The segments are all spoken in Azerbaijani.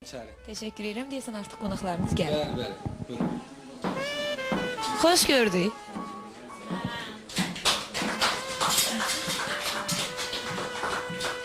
İçəri. Teşekkür ederim. Deyəsən artıq qonaqlarımız gəldi. Bəli, bəli. Buyurun. Xoş gördük.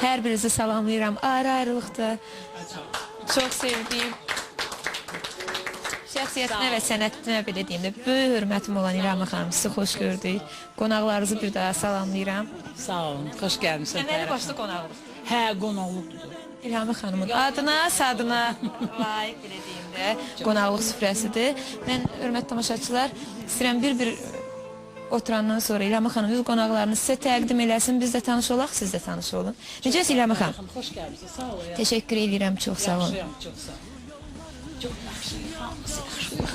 Hər birinizi salamlayıram ayrı-ayrılıqda. Çox sevdiyim şəxsiyyətinə və sənətinə belə deyim də böyük hörmətim olan İlham xanım, sizi xoş gördük. Qonaqlarınızı bir daha salamlayıram. Sağ olun, xoş gəlmisiniz. Nələri başda qonaqlıq? Hə, qonaqlıqdır. İlham xanımın adına, sadına layiq belə deyim də qonaqlıq süfrəsidir. Mən hörmətli tamaşaçılar istəyirəm bir oturandan sonra İlham xanım öz qonaqlarını sizə təqdim eləsin, biz də tanış olaq, siz də tanış olun. Necəsiz İlham xanım? Xoş gəlmisiniz, sağ olun. Təşəkkür edirəm, çox sağ olun. Yaxşıyam, çox sağ olun. Çox yaxşıyıq, hamısı yaxşıyıq.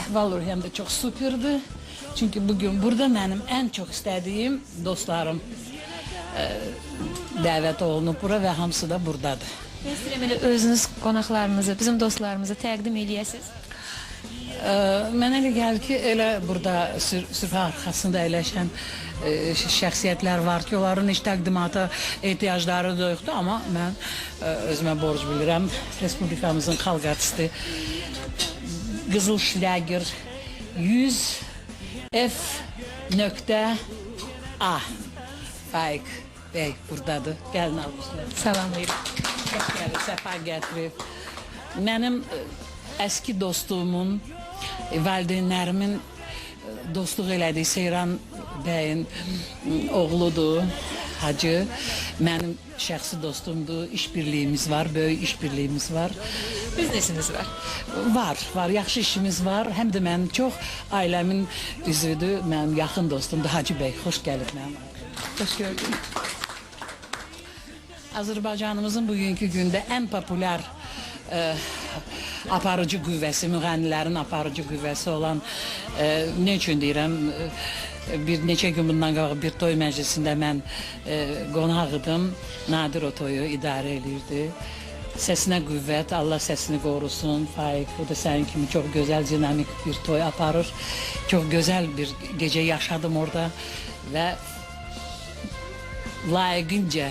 Əhval-ruhiyyəm də çox superdir. Çünki bugün burada mənim ən çox istədiyim dostlarım dəvət olunub bura və hamısı da buradadır. Mən istəyirəm elə özünüz qonaqlarınızı, bizim dostlarımızı təqdim eləyəsiniz. Mənə elə gəlir ki, elə burada süfrə arxasında əyləşən şəxsiyyətlər var ki, onların heç təqdimata ehtiyacları da yoxdur, amma mən özümə borc bilirəm. Respublikamızın xalq artisti Qızıl Şləgir 100 F.A Faik Bey buradadır. Gəlin almışlar. Salamlayıram. Xoş gəlir, səfa gətirib. Mənim əski dostumun, valideynlərimin dostluq elədiyi Seyran bəyin oğludur, Hacı. Mənim şəxsi dostumdur, işbirliyimiz var, böyük işbirliyimiz var. Biznesiniz var. Var, yaxşı işimiz var. Həm də mənim çox ailəmin üzvüdür, mənim yaxın dostumdur Hacı bəy. Xoş gəlib mənim. Xoş gördük. Azərbaycanımızın bugünkü gündə ən populyar aparıcı qüvvəsi, müğənnilərin aparıcı qüvvəsi olan ne üçün deyirəm, bir neçə gün bundan qabaq bir toy məclisində mən qonaq idim. Nadir o toyu idarə edirdi. Səsinə qüvvət, Allah səsini qorusun. Faik, bu da sənin kimi çox gözəl, dinamik bir toy aparır. Çox gözəl bir gecə yaşadım orada və layiqincə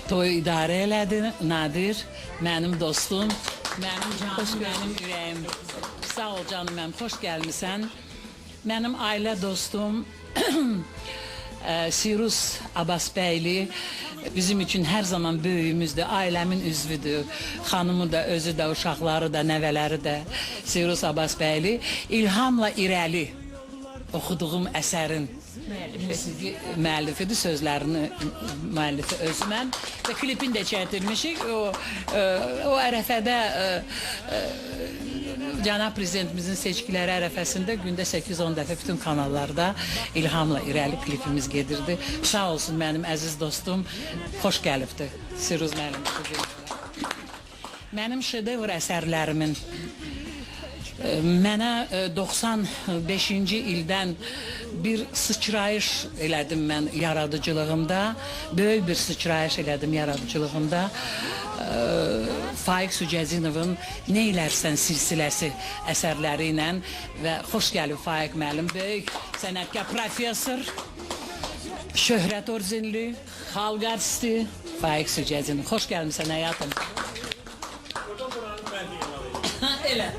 toy idarə elədi Nadir, mənim dostum, mənim canım, mənim ürəyim. Sağ ol canım mənim, xoş gəlmisən. Mənim ailə dostum Sirus Abbasbəyli bizim üçün hər zaman böyüyümüzdür, ailəmin üzvüdür. Xanımı da, özü də, uşaqları da, nəvələri də Sirus Abbasbəyli. İlhamla irəli oxuduğum əsərin müəllifidir, sözlərini müəllifi özüməm və klipini də çəkdirmişik. O ərəfədə Cənab Prezidentimizin seçkiləri ərəfəsində gündə 8-10 dəfə bütün kanallarda İlhamla irəli klipimiz gedirdi. Sağ olsun mənim əziz dostum, xoş gəlibdir Siruz müəllim. Mənim şedevr əsərlərimin mənə 95-ci ildən bir sıçrayış elədim mən yaradıcılığımda, böyük bir sıçrayış elədim yaradıcılığımda. Faik Sücəzinovun Neylərsən silsiləsi əsərləri ilə və xoş gəlib Faik müəllim, böyük sənətkar, professor, şöhrət orzinli, xalq artisti Faik Sücəzinov. Xoş gəlmişsən həyatım. Elə.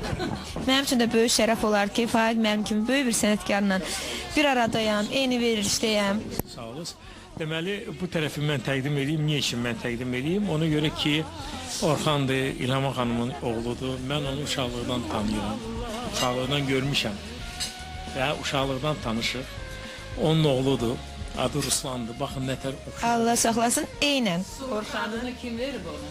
Mənim üçün də böyük şərəf olar ki, Faik mənim kimi böyük bir sənətkarla bir aradayam, eyni verilişdəyəm. Sağ olasın. Deməli, bu tərəfi mən təqdim edeyim. Niyə üçün mən təqdim edeyim? Ona görə ki, Orxandır, İlham xanımın oğludur. Mən onu uşaqlıqdan tanıyıram. Uşaqlıqdan görmüşəm və uşaqlıqdan tanışıq. Onun oğludur. Adı Ruslandır. Baxın, nətər oxşur. Allah saxlasın, eynən. Orxanını kim verib onu?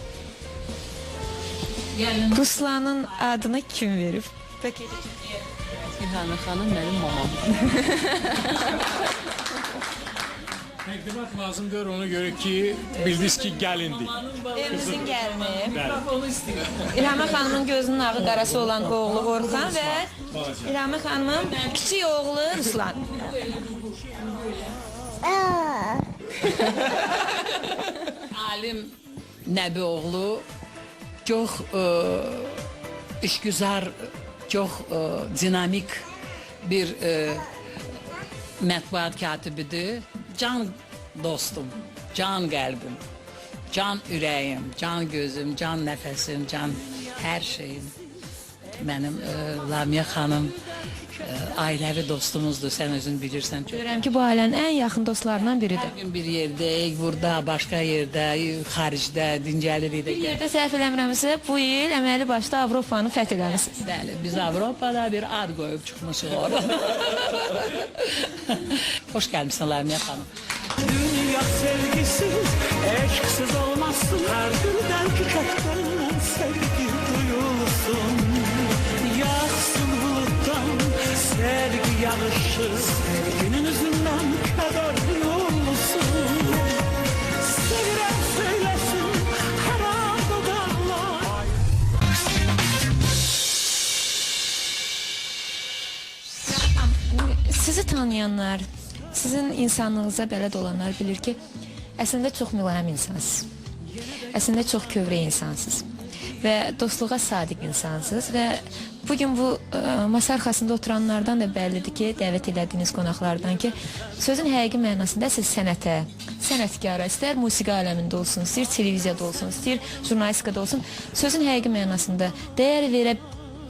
Ruslanın adını kim verib? Peki. İlham xanım mənim mamam. Təqdimat lazımdır ona görə ki, bildiniz ki, gəlindir. Evimizin gəlini. Mikrofonu istəyir. İlham xanımın gözünün ağı qarası olan oğlu Orxan və İlham xanımın kiçik oğlu Ruslan. Alim Nəbi oğlu çox işgüzar, çox dinamik bir mətbuat katibidir. Can dostum, can qəlbim. can ürəyim, can gözüm, can nəfəsim, can hər şeyim. Mənim Lamiyə xanım ailəvi dostumuzdur, sən özün bilirsən. Görürəm ki, bu ailənin ən yaxın dostlarından biridir. Hər gün bir yerdəyik, burada, başqa yerdə, xaricdə, dincəlirik də. Bir yerdə səhv eləmirəmsə, bu il əməli başda Avropanı fəth eləmisiniz. Bəli, biz Avropada bir ad qoyub çıxmışıq orada. Xoş gəlmişsin Lamiyə xanım. Dünya sevgisiz, eşksiz olmazsın. Her gülden çiçekten sevgi duyulsun. Yağsın buluttan sevgi yağışı, sevginin yüzünden keder duyulsun. Sevilen söylesin her anda dağlar. Sizi tanıyanlar, sizin insanlığınıza bələd olanlar bilir ki, əslində çox mülayim insansınız. Əslində çox kövrək insansınız və dostluğa sadiq insansınız və bugün bu masa arxasında oturanlardan da bəllidir ki, dəvət elədiyiniz qonaqlardan ki, sözün həqiqi mənasında siz sənətə, sənətkara, istər musiqi aləmində olsun, istər televiziyada olsun, istər jurnalistikada olsun, sözün həqiqi mənasında dəyər verə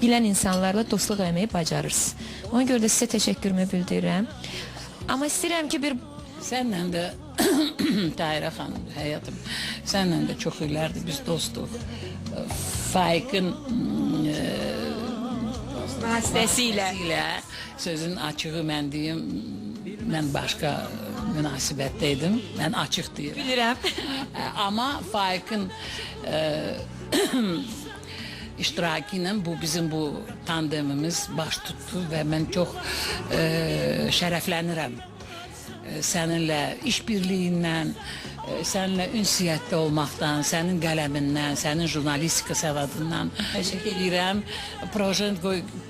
bilən insanlarla dostluq eləməyi bacarırsınız. Ona görə də sizə təşəkkürümü bildirirəm. Amma istəyirəm ki, bir Sənlə də Tahirə xanım, həyatım, sənlə də çox illərdir biz dostuq. Faik'in vasitəsilə sözün açığı mən deyim, mən başqa münasibətdə idim, mən açıq deyirəm. bilirəm. Amma Faik'in iştirakı ilə bu bizim bu tandemimiz baş tutdu və mən çox şərəflənirəm. Səninlə işbirliyindən, səninlə ünsiyyətdə olmaqdan, sənin qələmindən, sənin jurnalistika səvadından təşəkkür edirəm. Proje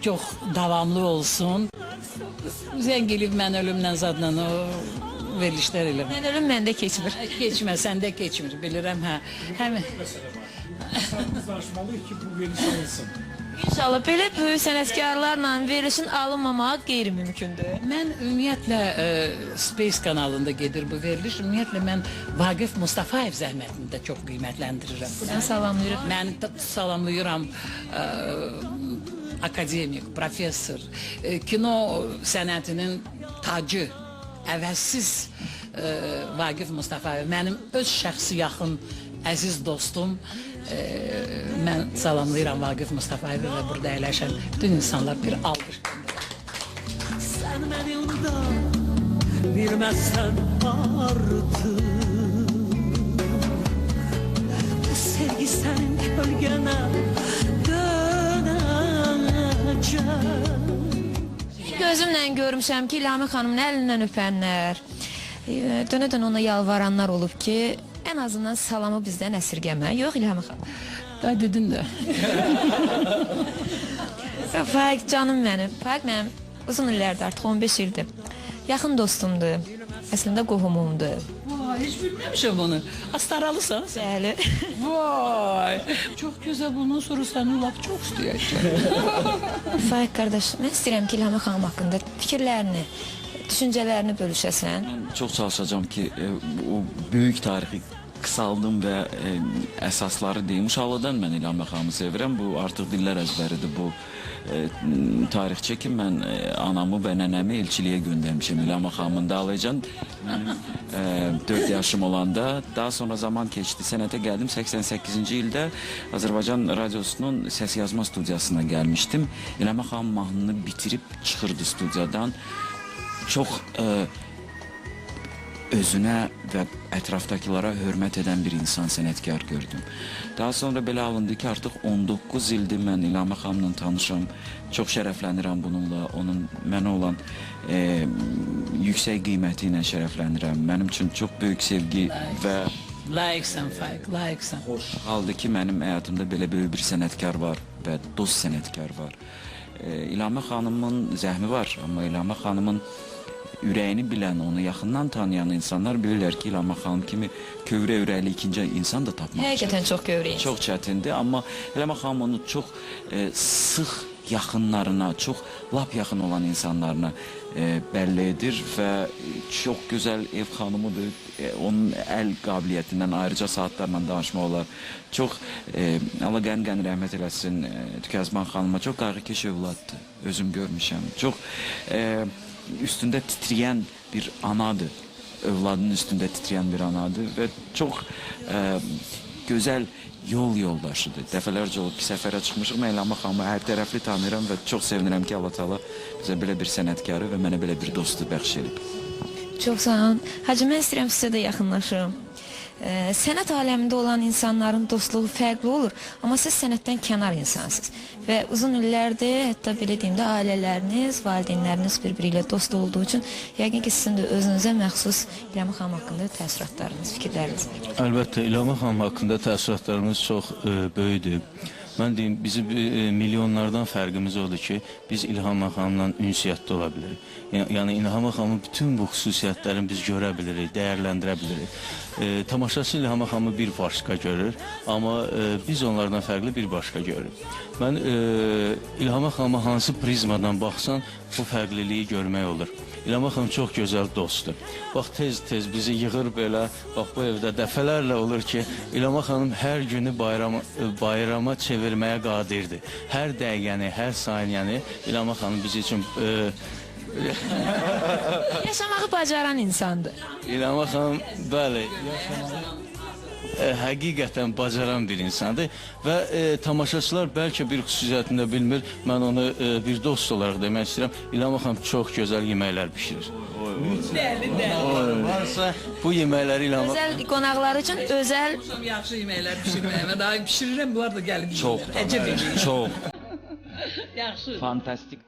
çox davamlı olsun. Zəng elib mən ölümdən zadla o verilişlər elə. Mən ölüm məndə keçmir. Keçmə, səndə keçmir, bilirəm, hə. Həmin Biz danışmalıyıq ki, bu veriliş alınsın. İnşallah belə böyük sənətkarlarla verilişin alınmamağı qeyri-mümkündür. mən ümumiyyətlə Space kanalında gedir bu veriliş. Ümumiyyətlə mən Vaqif Mustafayev zəhmətini də çox qiymətləndirirəm. Buradan salamlayırıq. Mən salamlayıram akademik, professor, kino sənətinin tacı, əvəzsiz Vaqif Mustafayev. Mənim öz şəxsi yaxın, əziz dostum. Mən salamlayıram Vaqif Mustafayevi və burada əyləşən bütün insanlar bir alqış. Sen beni undan bilmezsen artık. Bu sevgi senin gölgene dönecek. Gözümlə görmüşəm ki, İlhami xanımın əlindən öpənlər, dönə-dönə ona yalvaranlar olub ki, ən azından salamı bizdən əsirgəmə. Yox, İlhami xanım. Da dedin də. Faik canım mənim. Faik mənim uzun illərdir, artıq 15 ildir. Yaxın dostumdur. Əslində qohumumdur. Vay, heç bilməmişəm bunu. Astaralısan sən. Bəli. Vay. Çox gözəl, bundan sonra səni lap çox istəyəcəm. Faik qardaş, mən istəyirəm ki, İlhami xanım haqqında fikirlərini, düşüncələrini bölüşəsən. Çox çalışacağım ki, o böyük tarixi qısaldım və əsasları deyim. Uşaqlıqdan mən İlhami xanımı sevirəm. Bu artıq dillər əzbəridir. Bu tarixçi ki, mən anamı və nənəmi elçiliyə göndərmişəm İlhami xanımın dalıycan. Mənim 4 yaşım olanda, daha sonra zaman keçdi. Sənətə gəldim 88-ci ildə Azərbaycan Radiosunun səs yazma studiyasına gəlmişdim. İlhami xanım mahnını bitirib çıxırdı studiyadan. Çox özünə və ətrafdakılara hörmət edən bir insan, sənətkar gördüm. Daha sonra belə alındı ki, artıq 19 ildir mən İlhami xanımla tanışam. Çox şərəflənirəm bununla, onun mənə olan yüksək qiyməti ilə şərəflənirəm. Mənim üçün çox böyük sevgi və Layiqsən Faik, layiqsən. xoş haldır ki, mənim həyatımda belə böyük bir sənətkar var və dost sənətkar var. İlhami xanımın zəhmi var, amma İlhami xanımın ürəyini bilən, onu yaxından tanıyan insanlar bilirlər ki, İlham xanım kimi kövrə ürəkli ikinci insan da tapmaq Həqiqətən çox görürük. çox çətindir, amma İlham xanım onu çox sıx yaxınlarına, çox lap yaxın olan insanlarına bəlli edir və çox gözəl ev xanımıdır. Onun əl qabiliyyətindən ayrıca saatlarla danışmaq olar. Çox Allah qəni rəhmət eləsin Tükəzban xanıma çox qayğıkeş övladdır. Özüm görmüşəm. Çox üstündə titrəyən bir anadır. Övladının üstündə titrəyən bir anadır və çox gözəl yol yoldaşıdır. Dəfələrcə olub ki, səfərə çıxmışıq. Mən İlham xanımı hər tərəfli tanıyıram və çox sevinirəm ki, Allah Taala bizə belə bir sənətkarı və mənə belə bir dostu bəxş edib. Çox sağ olun. Hacı, mən istəyirəm sizə də yaxınlaşım. Sənət aləmində olan insanların dostluğu fərqli olur, amma siz sənətdən kənar insansınız. Və uzun illərdir, hətta belə deyim də, ailələriniz, valideynləriniz bir-biri ilə dost olduğu üçün, yəqin ki, sizin də özünüzə məxsus İlham xanım haqqında təəssüratlarınız, fikirləriniz var. Əlbəttə, İlham xanım haqqında təəssüratlarımız çox böyükdür. Mən deyim, bizim milyonlardan fərqimiz odur ki, biz İlham xanımla ünsiyyətdə ola bilirik. Yəni İlham xanımın bütün bu xüsusiyyətlərini biz görə bilirik, dəyərləndirə bilirik. Tamaşaçı İlham xanımı bir başqa görür, amma biz onlardan fərqli bir başqa görürük. Mən İlham xanıma hansı prizmadan baxsan, bu fərqliliyi görmək olur. İlham xanım çox gözəl dostdur. Bax, tez-tez bizi yığır belə, bax bu evdə dəfələrlə olur ki, İlham xanım hər günü bayrama çevirməyə qadirdir. Hər dəqiqəni, hər saniyəni İlham xanım biz üçün Yaşamağı bacaran insandır. İlham xanım, bəli, həqiqətən bacaran bir insandır və tamaşaçılar bəlkə bir xüsusiyyətini də bilmir. Mən onu bir dost olaraq demək istəyirəm. İlham xanım çox gözəl yeməklər bişirir. Varsa bu yeməkləri İlham Özəl qonaqlar üçün özəl Çox yaxşı yeməklər bişirməyəm. Mən daha bişirirəm, bunlar da gəlib yeyirlər. Əcəb. Çox Yaxşı. fantastik.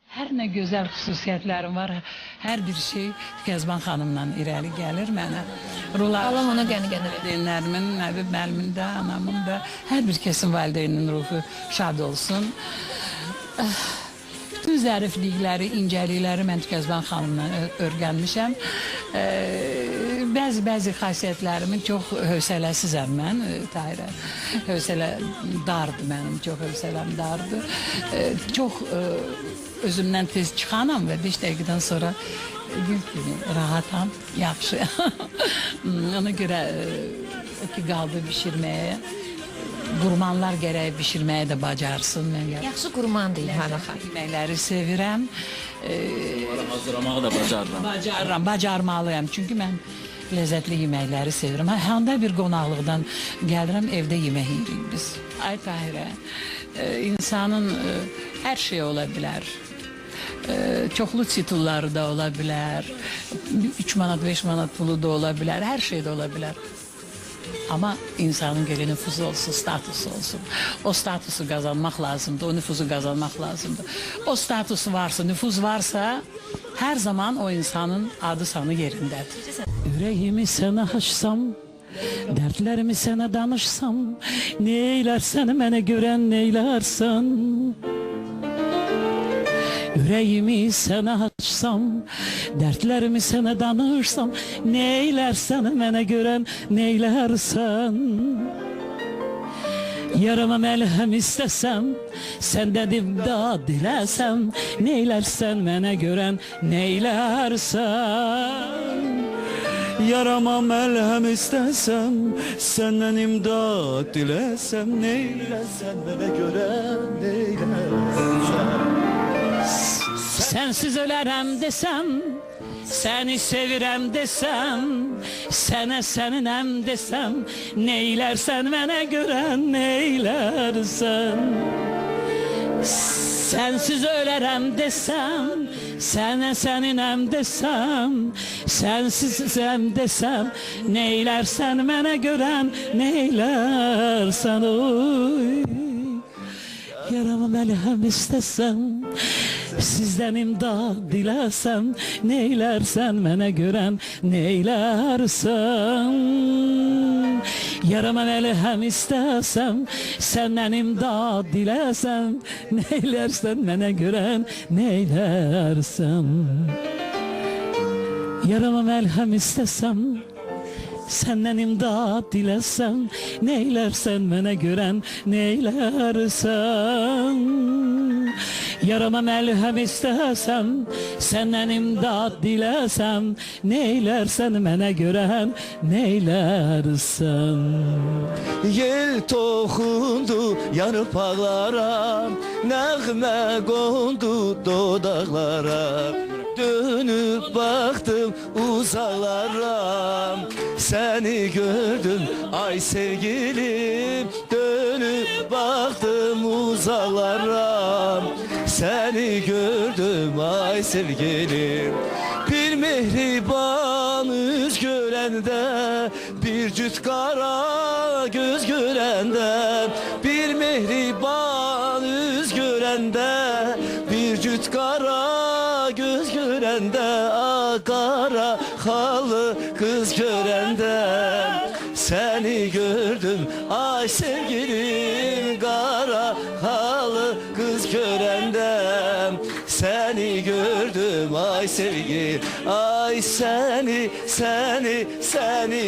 Hər nə gözəl xüsusiyyətlərim var, hər bir şey Tükəzban xanımla irəli gəlir mənə. Allah ona qəni versin. Valideynlərimin, Nəbib müəllimin də, anamın da, hər bir kəsin valideyninin ruhu şad olsun. Bütün zəriflikləri, incəlikləri mən Tükəzban xanımla öyrənmişəm. Bəzi xasiyyətlərimin çox hövsələsizəm mən, Tahirə. Hövsələ dardır mənim, çox hövsələm dardır. Çox özümdən tez çıxanam və 5 dəqiqədən sonra gül kimi rahatam, yaxşı. Ona görə o ki qaldı bişirməyə, qurmanlar gərək bişirməyə də bacarsın. Yaxşı qurmandır İlham xanım. Yeməkləri sevirəm. Hazırlamağı da bacarıram. Bacarmalıyam. Çünki mən ləzzətli yeməkləri sevirəm. Həndə bir qonaqlıqdan gəlirəm, evdə yemək yeyirik biz. Ay Tahirə, insanın hər şey ola bilər. Çoxlu titulları da ola bilər. 3 manat, 5 manat pulu da ola bilər. Hər şey də ola bilər. Amma insanın görə nüfuzu olsun, statusu olsun. O statusu qazanmaq lazımdır, o nüfuzu qazanmaq lazımdır. O statusu varsa, nüfuz varsa, hər zaman o insanın adı sanı yerindədir. Ürəyimi sənə açsam, dərdlərimi sənə danışsam, neylərsən mənə görən neylərsən? Ürəyimi sənə açsam, dərdlərimi sənə danışsam, neylərsən mənə görən neylərsən? Yarama məlhəm istəsəm, səndən imdad diləsəm, neylərsən mənə görən neylərsən? Yarama melhem istesem, senden imdad dilesem, neylesen bana göre neylesen. Sensiz ölərəm desem, seni sevirəm desem, sənə səninəm desem, neylərsən mənə görən neylərsən. Sensiz ölərəm desem, sənə səninəm desem, sensizsem desem, neylərsən mənə görən neylərsən. Oy, yarama məlhəm istesem, sizden imdad dilesem, neylersen mənə görən neylersen. Yarama məlhəm istesem, senden imdad dilesem, neylersen mənə görən neylersen. Yarama məlhəm istesem, senden imdad dilesem, neylersen mənə görən neylersen. Yarama melhem istesem, senden imdad dilesem, neylersen mənə görən neylersen. Yel toxundu yarpaqlara, nəğmə qondu dodaqlara. Dönüp baktım uzaklara, seni gördüm ay sevgilim. Dönüp baktım uzaklara, seni gördüm ay sevgilim. Bir mehriban yüz görende, bir cüt kara göz görende. Bir mehriban yüz görende, bir cüt kara göz görende. Kara halı kız görende, seni gördüm ay sevgilim. Kara halı kız görende, seni gördüm ay sevgilim. Ay seni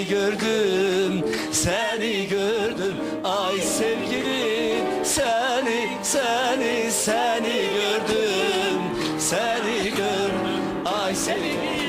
gördüm, seni gördüm ay sevgilim. Seni gördüm, seni gördüm ay sevgilim.